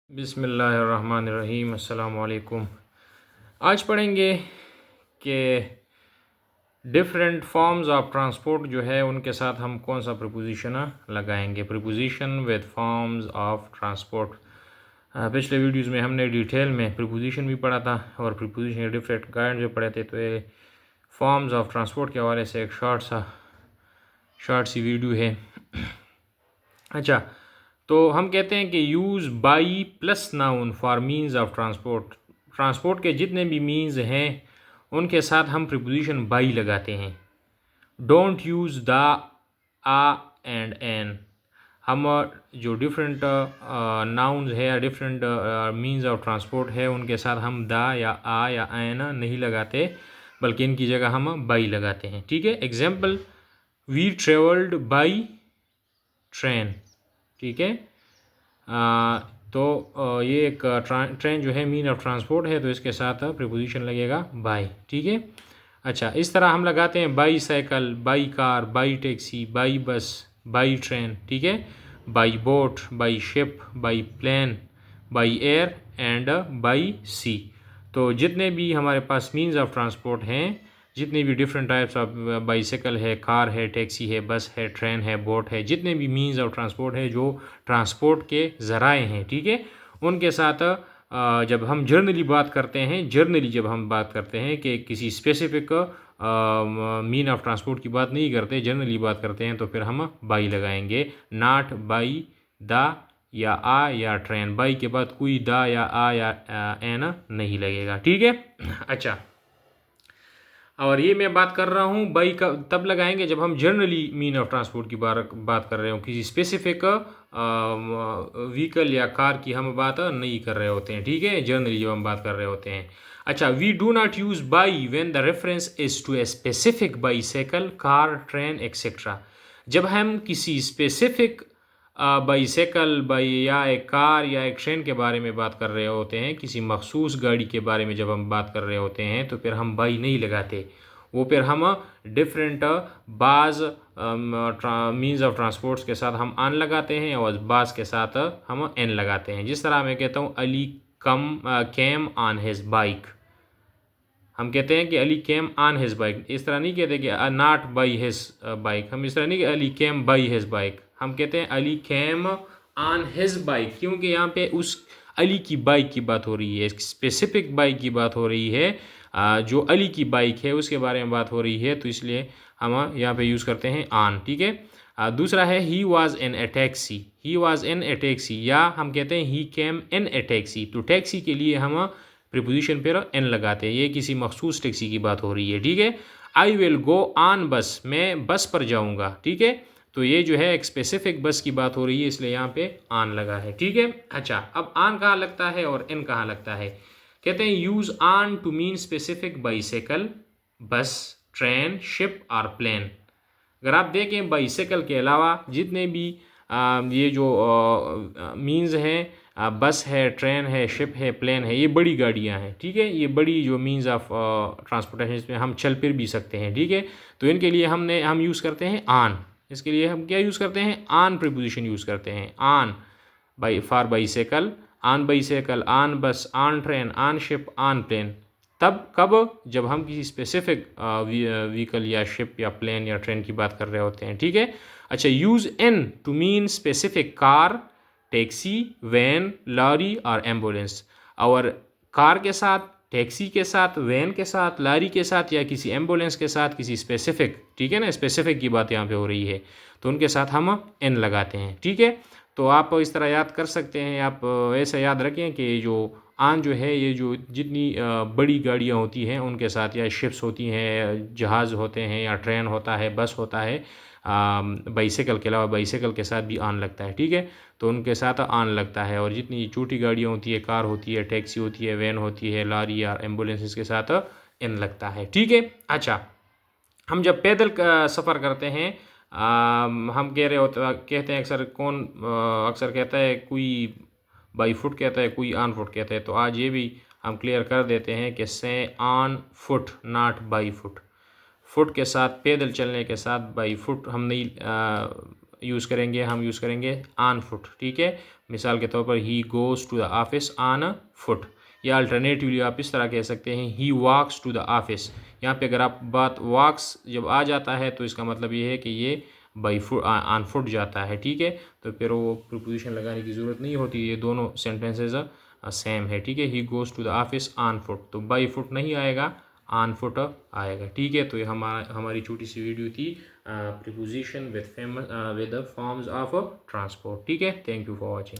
बिस्मिल्लाहिर्रहमानिर्रहीम। अस्सलाम वालेकुम। आज पढ़ेंगे कि डिफरेंट फॉर्म्स ऑफ ट्रांसपोर्ट जो है उनके साथ हम कौन सा प्रीपोजिशन लगाएंगे। Preposition with forms of transport. पिछले वीडियोस में हमने डिटेल में प्रीपोजिशन भी पढ़ा था और प्रीपोजिशन के डिफरेंट काइंड जो पढ़े थे। तो ये फॉर्म्स ऑफ ट्रांसपोर्ट के हवाले से एक शॉर्ट सी वीडियो है। अच्छा, तो हम कहते हैं कि use by plus noun for means of transport. Transport के जितने भी मीन्स हैं उनके साथ हम प्रीपोजिशन बाई लगाते हैं। Don't use the, a and an. हम जो डिफरेंट नाउन्स है या डिफरेंट मीन्स ऑफ ट्रांसपोर्ट है उनके साथ हम द या आ या एन नहीं लगाते, बल्कि इनकी जगह हम बाई लगाते हैं। ठीक है। Example, we travelled by train. ठीक है। तो ये एक ट्रेन जो है मीन ऑफ ट्रांसपोर्ट है, तो इसके साथ प्रीपोजिशन लगेगा बाई। ठीक है। अच्छा, इस तरह हम लगाते हैं by cycle, by car, by taxi, by bus, by train. ठीक है। By boat, by ship, by plane, by air and by sea. तो जितने भी हमारे पास मीन्स ऑफ ट्रांसपोर्ट हैं, जितने भी डिफरेंट टाइप्स ऑफ बाईसाइकिल है, कार है, टैक्सी है, बस है, ट्रेन है, बोट है, जितने भी मीन्स ऑफ ट्रांसपोर्ट है जो ट्रांसपोर्ट के ज़राए हैं, ठीक है, उनके साथ जब हम जर्नली बात करते हैं कि किसी स्पेसिफिक मीन ऑफ ट्रांसपोर्ट की बात नहीं करते, जनरली बात करते हैं, तो फिर हम बाई लगाएंगे। नॉट बाई द या आ या ट्रेन। बाई के बाद कोई द या आ या एन नहीं लगेगा। ठीक है। अच्छा, और ये मैं बात कर रहा हूँ बाई का तब लगाएंगे जब हम जनरली मीन ऑफ ट्रांसपोर्ट की बात कर रहे हो। किसी स्पेसिफिक व्हीकल या कार की हम बात नहीं कर रहे होते हैं। ठीक है। जनरली जब हम बात कर रहे होते हैं। अच्छा, we do not use by when the reference is to a specific bicycle, car, train etcetera. जब हम किसी स्पेसिफिक बाईसाइकिल, बाई या एक कार या एक ट्रेन के बारे में बात कर रहे होते हैं, किसी मखसूस गाड़ी के बारे में जब हम बात कर रहे होते हैं, तो फिर हम बाई नहीं लगाते। वो फिर हम डिफरेंट बाज़ मीन्स ऑफ ट्रांसपोर्ट्स के साथ हम आन लगाते हैं और बाज़ के साथ हम एन लगाते हैं। जिस तरह मैं कहता हूँ Ali came on his bike. हम कहते हैं कि Ali came on his bike. इस तरह नहीं कहते कि नॉट बाई हिज बाइक। हम इस तरह नहीं कि अली केम बाई हिज बाइक। हम कहते हैं Ali came on his bike, क्योंकि यहाँ पे उस अली की बाइक की बात हो रही है, एक स्पेसिफिक बाइक की बात हो रही है। जो अली की बाइक है उसके बारे में बात हो रही है, तो इसलिए हम यहाँ पे यूज़ करते हैं ऑन। ठीक है। दूसरा है he was in A taxi. He was in A taxi, या हम कहते हैं ही केम इन ए टैक्सी। तो टैक्सी के लिए हम प्रीपोजिशन पर एन लगाते हैं। ये किसी मखसूस टैक्सी की बात हो रही है। ठीक है। आई विल गो ऑन बस, मैं बस पर जाऊँगा। ठीक है। तो ये जो है एक स्पेसिफिक बस की बात हो रही है, इसलिए यहाँ पे ऑन लगा है। ठीक है। अच्छा, अब ऑन कहाँ लगता है और एन कहाँ लगता है। कहते हैं use on to mean specific bicycle, bus, train, ship और प्लेन। अगर आप देखें बाईसाइकिल के अलावा जितने भी ये जो मीन्स हैं, बस है, ट्रेन है, शिप है, प्लेन है, ये बड़ी गाड़ियाँ हैं। ठीक है। ये बड़ी जो मीन्स ऑफ ट्रांसपोर्टेशन, इसमें हम चल फिर भी सकते हैं। ठीक है। तो इनके लिए हम यूज़ करते हैं ऑन। इसके लिए हम क्या यूज़ करते हैं, ऑन प्रीपोजिशन यूज़ करते हैं। On for bicycle, on bicycle, on bus, on train, on ship, on plane. तब कब, जब हम किसी स्पेसिफिक व्हीकल या शिप या प्लेन या ट्रेन की बात कर रहे होते हैं। ठीक है। अच्छा, use an to mean specific car, taxi, van, lorry और एम्बुलेंस। और कार के साथ, टैक्सी के साथ, वैन के साथ, लॉरी के साथ या किसी एम्बुलेंस के साथ, किसी स्पेसिफिक, ठीक है ना, स्पेसिफिक की बात यहाँ पे हो रही है, तो उनके साथ हम एन लगाते हैं। ठीक है। तो आप इस तरह याद कर सकते हैं। आप ऐसा याद रखें कि जो आन जो है, ये जो जितनी बड़ी गाड़ियाँ होती हैं उनके साथ, या शिप्स होती हैं, जहाज़ होते हैं, या ट्रेन होता है, बस होता है, बाईसाइकिल के अलावा बाईसाइकिल के साथ भी आन लगता है। ठीक है। तो उनके साथ आन लगता है। और जितनी छोटी गाड़ियाँ होती है, कार होती है, टैक्सी होती है, वैन होती है, लॉरी या एम्बुलेंस, इसके साथ एन लगता है। ठीक है। अच्छा, हम जब पैदल का सफ़र करते हैं, हम कहते हैं अक्सर, अक्सर कहता है कोई बाई फुट कहता है, कोई ऑन फुट कहता है। तो आज ये भी हम क्लियर कर देते हैं कि से on foot, not by foot. Foot के साथ, पैदल चलने के साथ बाई फुट हम नहीं यूज़ करेंगे, हम यूज़ करेंगे ऑन फुट, ठीक है। मिसाल के तौर पर he goes to the office on a foot, या अल्टरनेटिवली आप इस तरह कह सकते हैं he walks to the office. यहाँ पे अगर आप बात वॉक्स जब आ जाता है तो इसका मतलब ये है कि ये बाई फुट ऑन फुट जाता है, ठीक है। तो फिर वो प्रीपोजिशन लगाने की ज़रूरत नहीं होती, ये दोनों सेंटेंसेज सेम है, ठीक है। He goes to the office on foot, तो बाई फुट नहीं आएगा, ऑन फुट आएगा, ठीक है। तो ये हमारी छोटी सी वीडियो थी preposition with forms of transport, ठीक है। Thank you for watching.